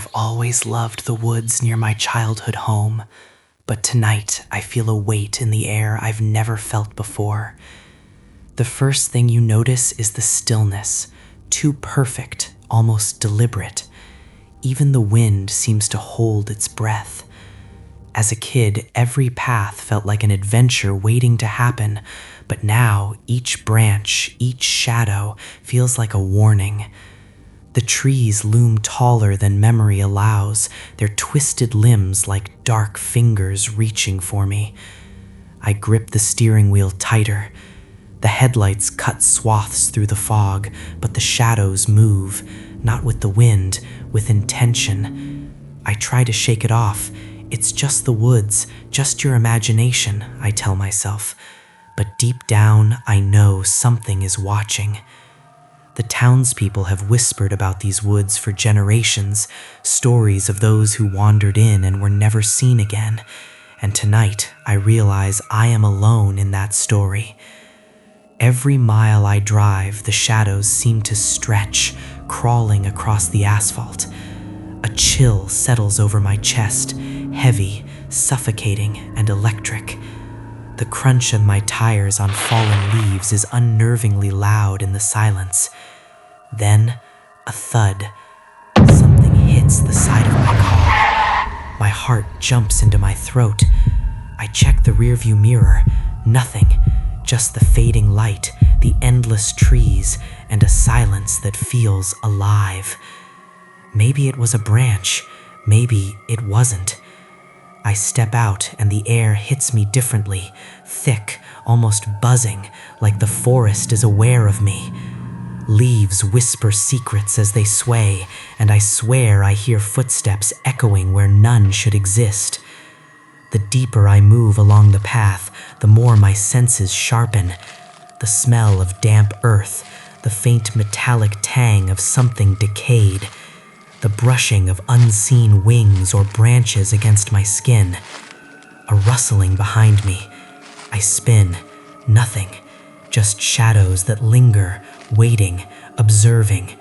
I've always loved the woods near my childhood home, but tonight I feel a weight in the air I've never felt before. The first thing you notice is the stillness, too perfect, almost deliberate. Even the wind seems to hold its breath. As a kid, every path felt like an adventure waiting to happen, but now each branch, each shadow feels like a warning. The trees loom taller than memory allows, their twisted limbs like dark fingers reaching for me. I grip the steering wheel tighter. The headlights cut swaths through the fog, but the shadows move, not with the wind, with intention. I try to shake it off. It's just the woods, just your imagination, I tell myself. But deep down, I know something is watching. The townspeople have whispered about these woods for generations, stories of those who wandered in and were never seen again. And tonight, I realize I am alone in that story. Every mile I drive, the shadows seem to stretch, crawling across the asphalt. A chill settles over my chest, heavy, suffocating, and electric. The crunch of my tires on fallen leaves is unnervingly loud in the silence. Then, a thud. Something hits the side of my car. My heart jumps into my throat. I check the rearview mirror. Nothing. Just the fading light, the endless trees, and a silence that feels alive. Maybe it was a branch. Maybe it wasn't. I step out and the air hits me differently, thick, almost buzzing, like the forest is aware of me. Leaves whisper secrets as they sway, and I swear I hear footsteps echoing where none should exist. The deeper I move along the path, the more my senses sharpen. The smell of damp earth, the faint metallic tang of something decayed, the brushing of unseen wings or branches against my skin. A rustling behind me. I spin. Nothing. Just shadows that linger, waiting, observing.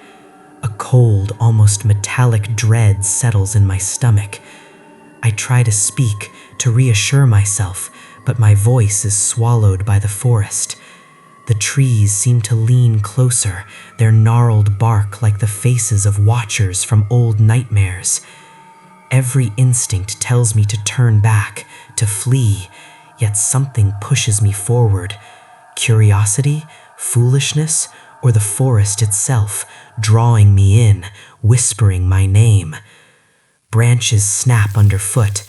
A cold, almost metallic dread settles in my stomach. I try to speak, to reassure myself, but my voice is swallowed by the forest. The trees seem to lean closer, their gnarled bark like the faces of watchers from old nightmares. Every instinct tells me to turn back, to flee, yet something pushes me forward. Curiosity, foolishness, or the forest itself, drawing me in, whispering my name. Branches snap underfoot.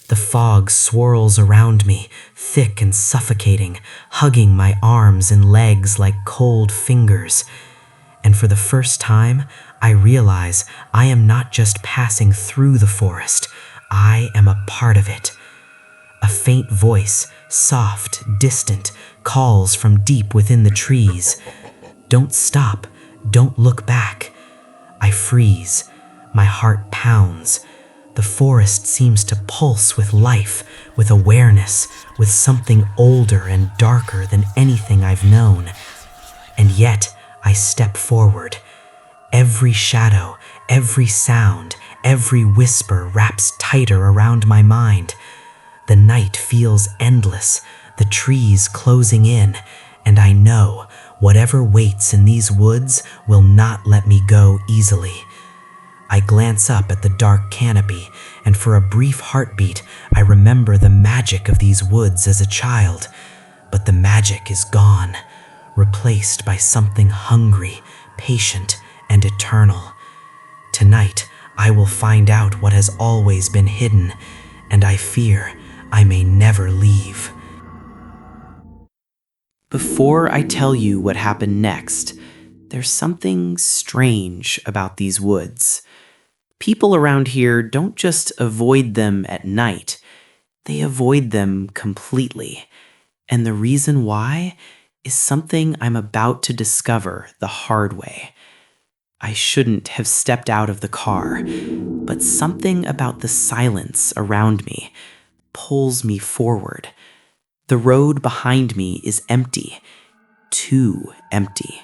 The fog swirls around me, thick and suffocating, hugging my arms and legs like cold fingers. And for the first time, I realize I am not just passing through the forest. I am a part of it. A faint voice, soft, distant, calls from deep within the trees. Don't stop. Don't look back. I freeze. My heart pounds. The forest seems to pulse with life, with awareness, with something older and darker than anything I've known. And yet, I step forward. Every shadow, every sound, every whisper wraps tighter around my mind. The night feels endless, the trees closing in, and I know whatever waits in these woods will not let me go easily. I glance up at the dark canopy, and for a brief heartbeat, I remember the magic of these woods as a child. But the magic is gone, replaced by something hungry, patient, and eternal. Tonight, I will find out what has always been hidden, and I fear I may never leave. Before I tell you what happened next, there's something strange about these woods. People around here don't just avoid them at night, they avoid them completely. And the reason why is something I'm about to discover the hard way. I shouldn't have stepped out of the car, but something about the silence around me pulls me forward. The road behind me is empty, too empty.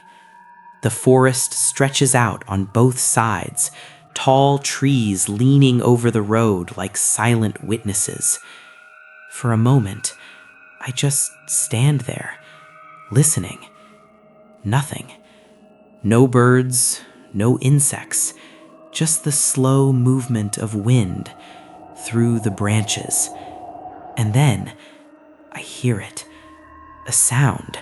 The forest stretches out on both sides, tall trees leaning over the road like silent witnesses. For a moment, I just stand there, listening. Nothing. No birds, no insects, just the slow movement of wind through the branches. And then I hear it, a sound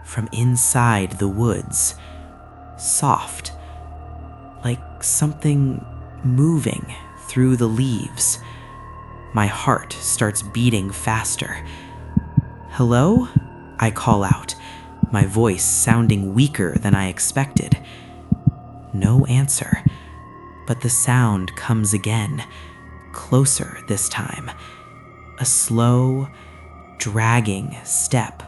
from inside the woods, soft, like something moving through the leaves. My heart starts beating faster. "Hello?" I call out, my voice sounding weaker than I expected. No answer, but the sound comes again, closer this time. A slow, dragging step.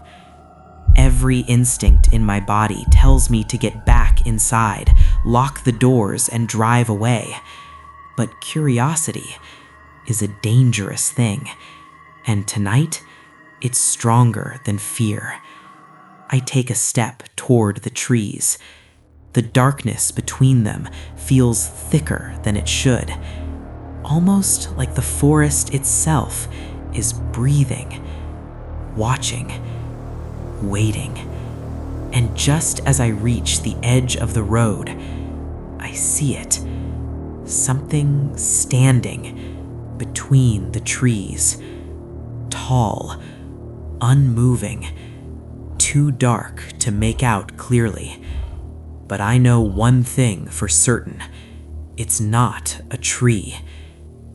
Every instinct in my body tells me to get back inside, lock the doors, and drive away. But curiosity is a dangerous thing, and tonight, it's stronger than fear. I take a step toward the trees. The darkness between them feels thicker than it should, almost like the forest itself is breathing, watching, waiting. And just as I reach the edge of the road, I see it. Something standing between the trees. Tall, unmoving, too dark to make out clearly. But I know one thing for certain. It's not a tree,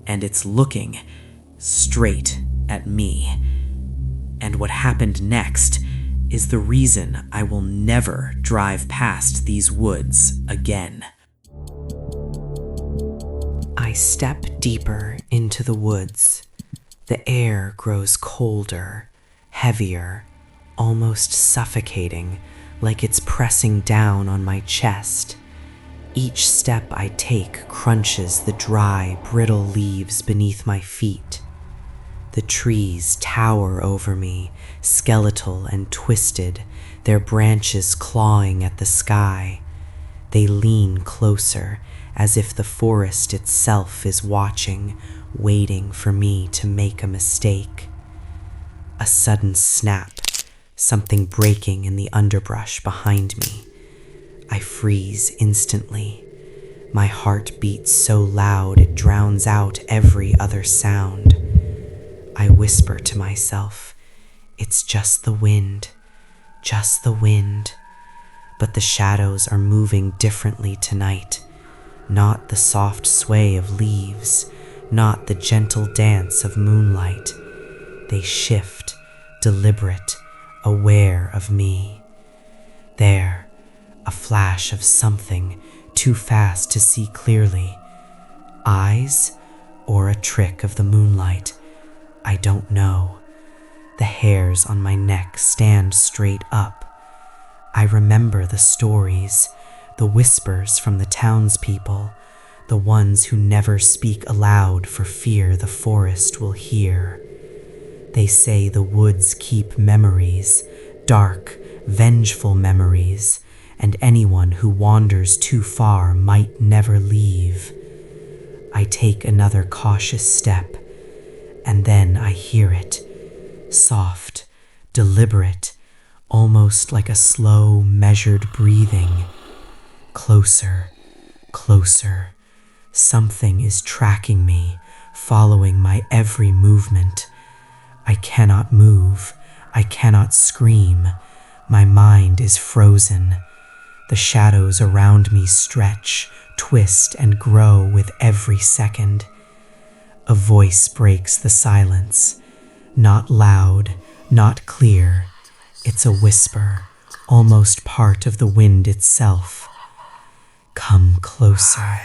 and it's looking straight at me. And what happened next is the reason I will never drive past these woods again. I step deeper into the woods. The air grows colder, heavier, almost suffocating, like it's pressing down on my chest. Each step I take crunches the dry, brittle leaves beneath my feet. The trees tower over me, skeletal and twisted, their branches clawing at the sky. They lean closer, as if the forest itself is watching, waiting for me to make a mistake. A sudden snap, something breaking in the underbrush behind me. I freeze instantly. My heart beats so loud it drowns out every other sound. I whisper to myself, "It's just the wind, just the wind." But the shadows are moving differently tonight. Not the soft sway of leaves, not the gentle dance of moonlight. They shift, deliberate, aware of me. There, a flash of something too fast to see clearly. Eyes, or a trick of the moonlight, I don't know. The hairs on my neck stand straight up. I remember the stories, the whispers from the townspeople, the ones who never speak aloud for fear the forest will hear. They say the woods keep memories, dark, vengeful memories, and anyone who wanders too far might never leave. I take another cautious step, and then I hear it, soft, deliberate, almost like a slow, measured breathing. Closer, closer. Something is tracking me, following my every movement. I cannot move. I cannot scream. My mind is frozen. The shadows around me stretch, twist, and grow with every second. A voice breaks the silence. Not loud, not clear. It's a whisper, almost part of the wind itself. Come closer.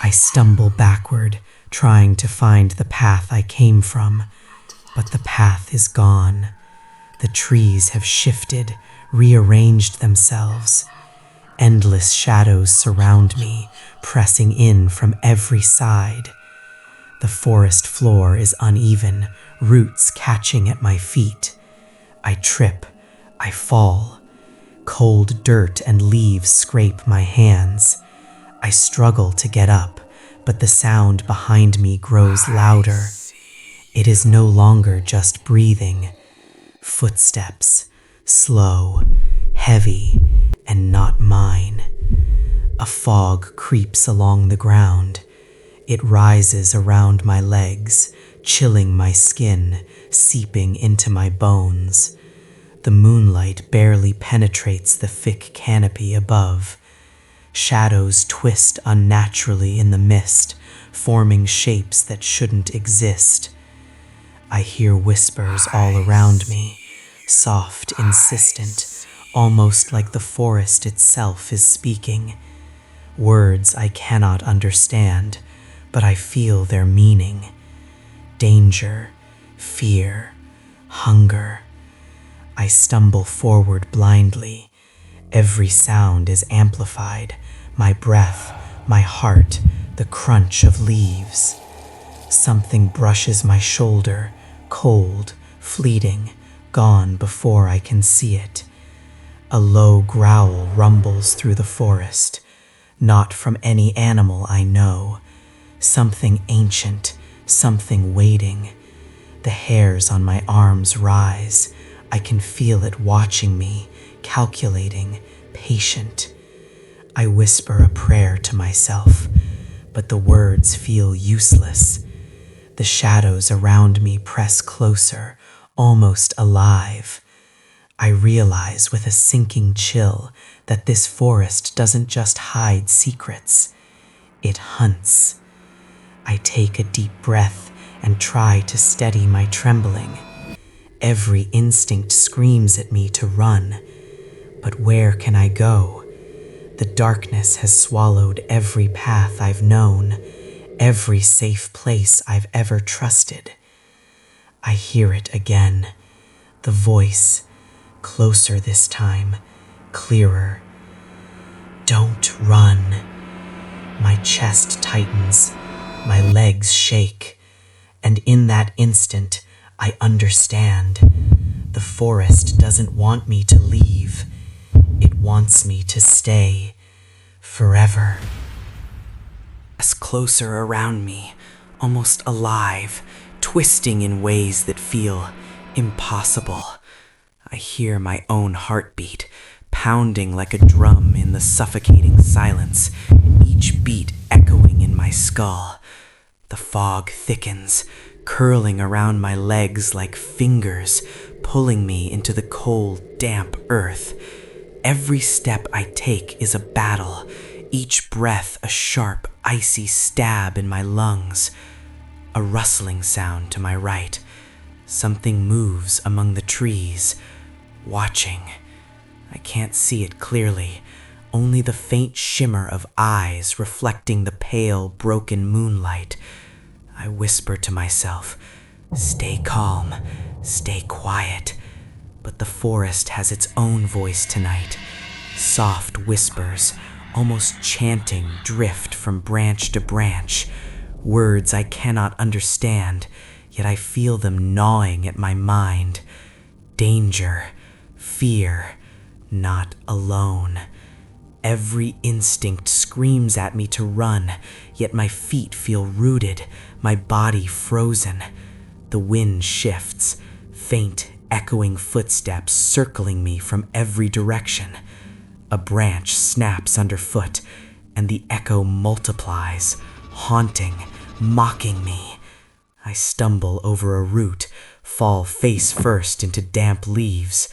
I stumble backward, trying to find the path I came from, but the path is gone. The trees have shifted, rearranged themselves. Endless shadows surround me, pressing in from every side. The forest floor is uneven, roots catching at my feet. I trip, I fall. Cold dirt and leaves scrape my hands. I struggle to get up, but the sound behind me grows louder. It is no longer just breathing. Footsteps, slow, heavy, and not mine. A fog creeps along the ground. It rises around my legs, chilling my skin, seeping into my bones. The moonlight barely penetrates the thick canopy above. Shadows twist unnaturally in the mist, forming shapes that shouldn't exist. I hear whispers all around me, soft, insistent, almost like the forest itself is speaking. Words I cannot understand, but I feel their meaning. Danger, fear, hunger. I stumble forward blindly. Every sound is amplified. My breath, my heart, the crunch of leaves. Something brushes my shoulder, cold, fleeting, gone before I can see it. A low growl rumbles through the forest, not from any animal I know. Something ancient, something waiting. The hairs on my arms rise. I can feel it watching me, calculating, patient. I whisper a prayer to myself, but the words feel useless. The shadows around me press closer, almost alive. I realize with a sinking chill that this forest doesn't just hide secrets, it hunts. I take a deep breath and try to steady my trembling. Every instinct screams at me to run, but where can I go? The darkness has swallowed every path I've known, every safe place I've ever trusted. I hear it again, the voice, closer this time, clearer. Don't run. My chest tightens, my legs shake, and in that instant, I understand. The forest doesn't want me to leave. It wants me to stay, forever. Press closer around me, almost alive, twisting in ways that feel impossible. I hear my own heartbeat, pounding like a drum in the suffocating silence, each beat echoing in my skull. The fog thickens, curling around my legs like fingers, pulling me into the cold, damp earth. Every step I take is a battle, each breath a sharp, icy stab in my lungs. A rustling sound to my right. Something moves among the trees, watching. I can't see it clearly, only the faint shimmer of eyes reflecting the pale, broken moonlight. I whisper to myself, stay calm, stay quiet. But the forest has its own voice tonight. Soft whispers, almost chanting, drift from branch to branch. Words I cannot understand, yet I feel them gnawing at my mind. Danger, fear, not alone. Every instinct screams at me to run, yet my feet feel rooted, my body frozen. The wind shifts, faint, echoing footsteps circling me from every direction. A branch snaps underfoot, and the echo multiplies, haunting, mocking me. I stumble over a root, fall face first into damp leaves.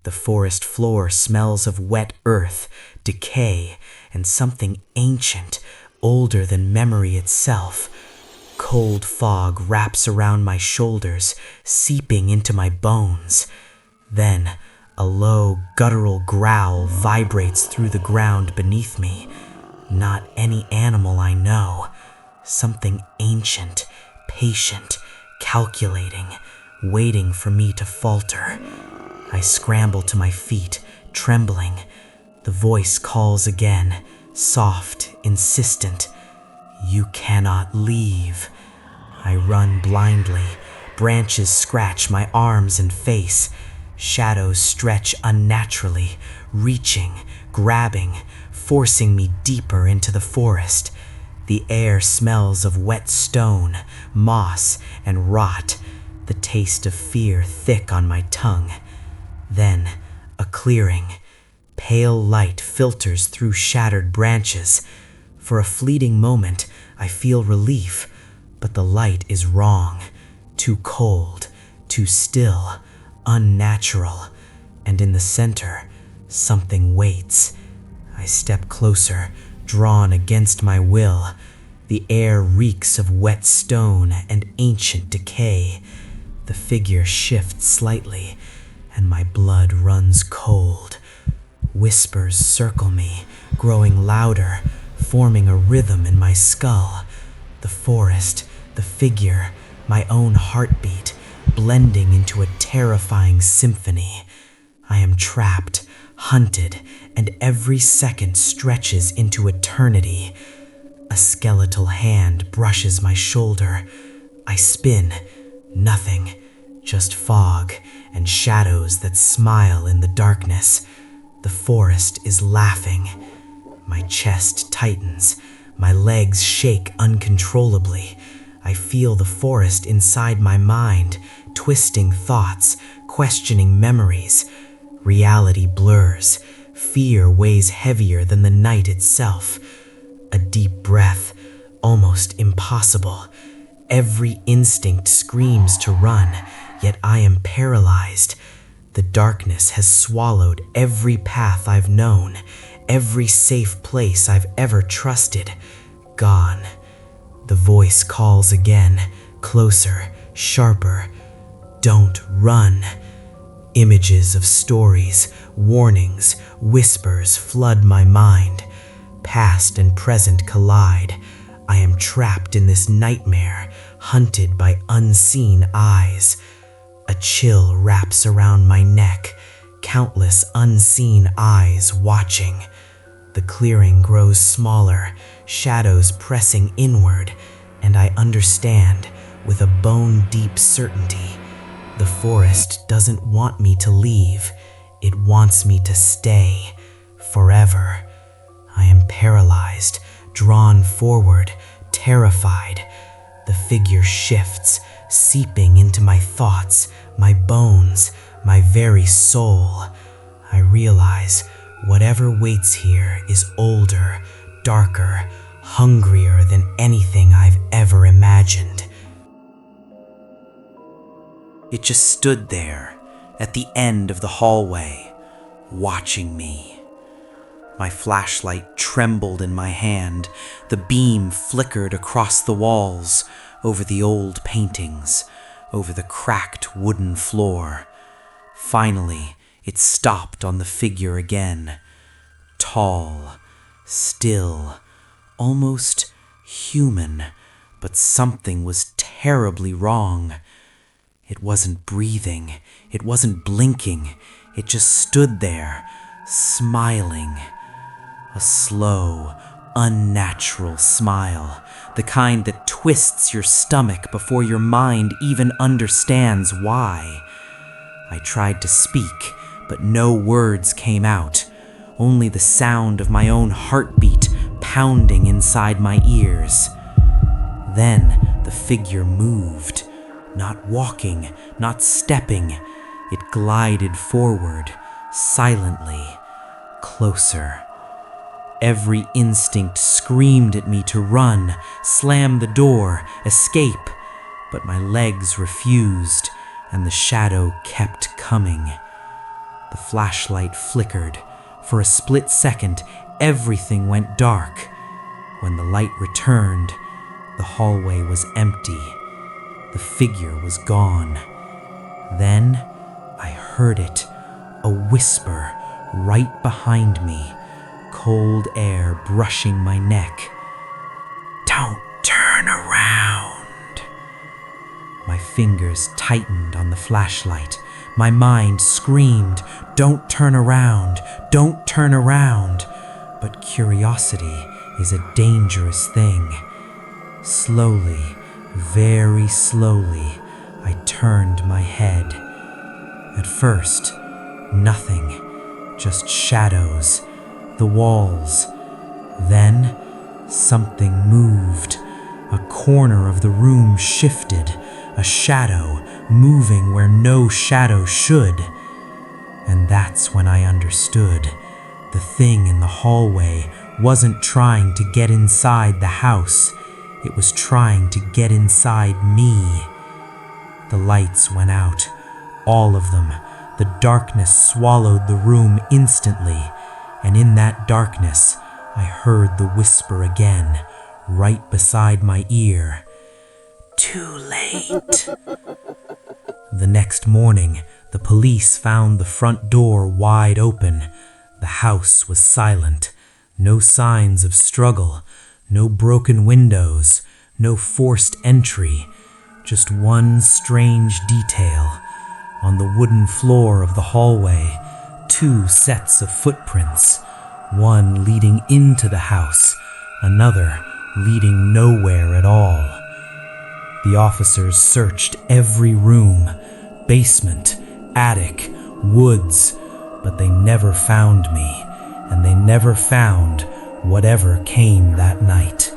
The forest floor smells of wet earth, decay, and something ancient, older than memory itself. Cold fog wraps around my shoulders, seeping into my bones. Then, a low, guttural growl vibrates through the ground beneath me. Not any animal I know. Something ancient, patient, calculating, waiting for me to falter. I scramble to my feet, trembling. The voice calls again, soft, insistent. You cannot leave. I run blindly. Branches scratch my arms and face. Shadows stretch unnaturally, reaching, grabbing, forcing me deeper into the forest. The air smells of wet stone, moss, and rot, the taste of fear thick on my tongue. Then, a clearing. Pale light filters through shattered branches. For a fleeting moment, I feel relief, but the light is wrong. Too cold, too still, unnatural. And in the center, something waits. I step closer, drawn against my will. The air reeks of wet stone and ancient decay. The figure shifts slightly, and my blood runs cold. Whispers circle me, growing louder, forming a rhythm in my skull. The forest, the figure, my own heartbeat, blending into a terrifying symphony. I am trapped, hunted, and every second stretches into eternity. A skeletal hand brushes my shoulder. I spin. Nothing. Just fog and shadows that smile in the darkness. The forest is laughing. My chest tightens. My legs shake uncontrollably. I feel the forest inside my mind, twisting thoughts, questioning memories. Reality blurs. Fear weighs heavier than the night itself. A deep breath, almost impossible. Every instinct screams to run, yet I am paralyzed. The darkness has swallowed every path I've known, every safe place I've ever trusted. Gone. The voice calls again, closer, sharper. Don't run. Images of stories, warnings, whispers flood my mind. Past and present collide. I am trapped in this nightmare, hunted by unseen eyes. A chill wraps around my neck, countless unseen eyes watching. The clearing grows smaller, shadows pressing inward, and I understand, with a bone-deep certainty, the forest doesn't want me to leave. It wants me to stay, forever. I am paralyzed, drawn forward, terrified. The figure shifts, seeping into my thoughts, my bones, my very soul. I realize whatever waits here is older, darker, hungrier than anything I've ever imagined. It just stood there, at the end of the hallway, watching me. My flashlight trembled in my hand. The beam flickered across the walls, over the old paintings, over the cracked wooden floor. Finally, it stopped on the figure again. Tall, still, almost human, but something was terribly wrong. It wasn't breathing, it wasn't blinking, it just stood there, smiling. A slow, unnatural smile, the kind that twists your stomach before your mind even understands why. I tried to speak, but no words came out, only the sound of my own heartbeat pounding inside my ears. Then the figure moved. Not walking, not stepping. It glided forward, silently, closer. Every instinct screamed at me to run, slam the door, escape, but my legs refused, and the shadow kept coming. The flashlight flickered. For a split second, everything went dark. When the light returned, the hallway was empty. The figure was gone. Then I heard it, a whisper right behind me, cold air brushing my neck. Don't turn around. My fingers tightened on the flashlight. My mind screamed, don't turn around, don't turn around. But curiosity is a dangerous thing. Slowly, very slowly, I turned my head. At first, nothing, just shadows, the walls. Then, something moved. A corner of the room shifted, a shadow moving where no shadow should. And that's when I understood. The thing in the hallway wasn't trying to get inside the house. It was trying to get inside me. The lights went out, all of them. The darkness swallowed the room instantly, and in that darkness, I heard the whisper again, right beside my ear. Too late. The next morning, the police found the front door wide open. The house was silent. No signs of struggle, no broken windows, no forced entry. Just one strange detail. On the wooden floor of the hallway, 2 sets of footprints, one leading into the house, another leading nowhere at all. The officers searched every room, basement, attic, woods, but they never found me, and they never found whatever came that night.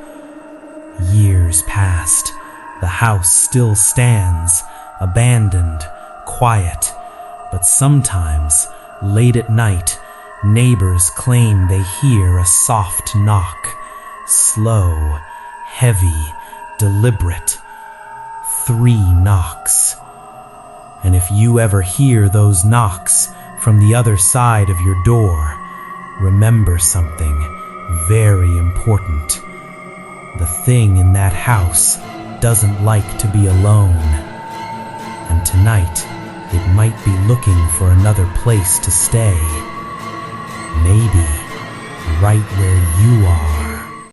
Years passed. The house still stands, abandoned, quiet, but sometimes, late at night, neighbors claim they hear a soft knock, slow, heavy, deliberate. 3 knocks. And if you ever hear those knocks from the other side of your door, remember something very important. The thing in that house doesn't like to be alone. And tonight, it might be looking for another place to stay. Maybe right where you are.